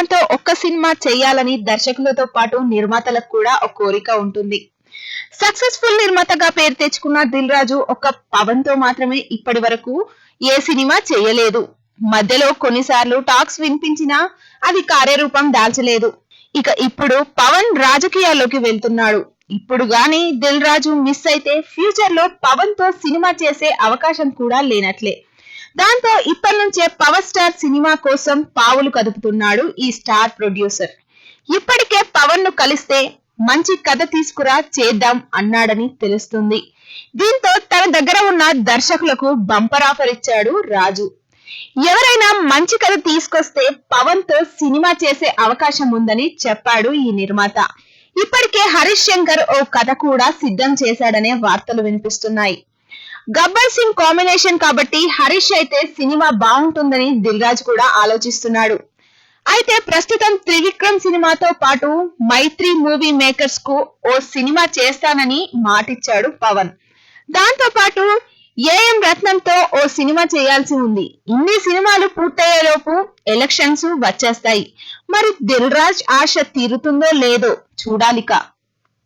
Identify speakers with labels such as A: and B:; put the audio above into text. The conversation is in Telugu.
A: పవన్ తో ఒక్క సినిమా చేయాలని దర్శకులతో పాటు నిర్మాతలకు కూడా ఒక కోరిక ఉంటుంది. సక్సెస్ఫుల్ నిర్మాతగా పేరు తెచ్చుకున్న దిల్ రాజు ఒక్క పవన్ తో మాత్రమే ఇప్పటి వరకు ఏ సినిమా చేయలేదు. మధ్యలో కొన్నిసార్లు టాక్స్ వినిపించినా అది కార్యరూపం దాల్చలేదు. ఇక ఇప్పుడు పవన్ రాజకీయాల్లోకి వెళ్తున్నాడు. ఇప్పుడు గాని దిల్ రాజు మిస్ అయితే ఫ్యూచర్ లో పవన్ తో సినిమా చేసే అవకాశం కూడా లేనట్లే. దాంతో ఇప్పటి నుంచే పవర్ స్టార్ సినిమా కోసం పావులు కదుపుతున్నాడు ఈ స్టార్ ప్రొడ్యూసర్. ఇప్పటికే పవన్ ను కలిస్తే మంచి కథ తీసుకురా చేద్దాం అన్నాడని తెలుస్తుంది. దీంతో తన దగ్గర ఉన్న దర్శకులకు బంపర్ ఆఫర్ ఇచ్చాడు రాజు. ఎవరైనా మంచి కథ తీసుకొస్తే పవన్ తో సినిమా చేసే అవకాశం ఉందని చెప్పాడు ఈ నిర్మాత. ఇప్పటికే హరీష్ శంకర్ ఓ కథ కూడా సిద్ధం చేశాడనే వార్తలు వినిపిస్తున్నాయి. గబ్బర్ సింగ్ కాంబినేషన్ కాబట్టి హరీష్ అయితే సినిమా బాగుంటుందని దిల్ రాజు కూడా ఆలోచిస్తున్నాడు. అయితే ప్రస్తుతం త్రివిక్రమ్ సినిమాతో పాటు మైత్రి మూవీ మేకర్స్ కు ఓ సినిమా చేస్తానని మాటిచ్చాడు పవన్. దాంతో పాటు ఏఎం రత్నంతో ఓ సినిమా చేయాల్సి ఉంది. ఇన్ని సినిమాలు పూర్తయ్యేలోపు ఎలక్షన్స్ వచ్చేస్తాయి. మరి దిల్ రాజు ఆశ తీరుతుందో లేదో చూడాలిక.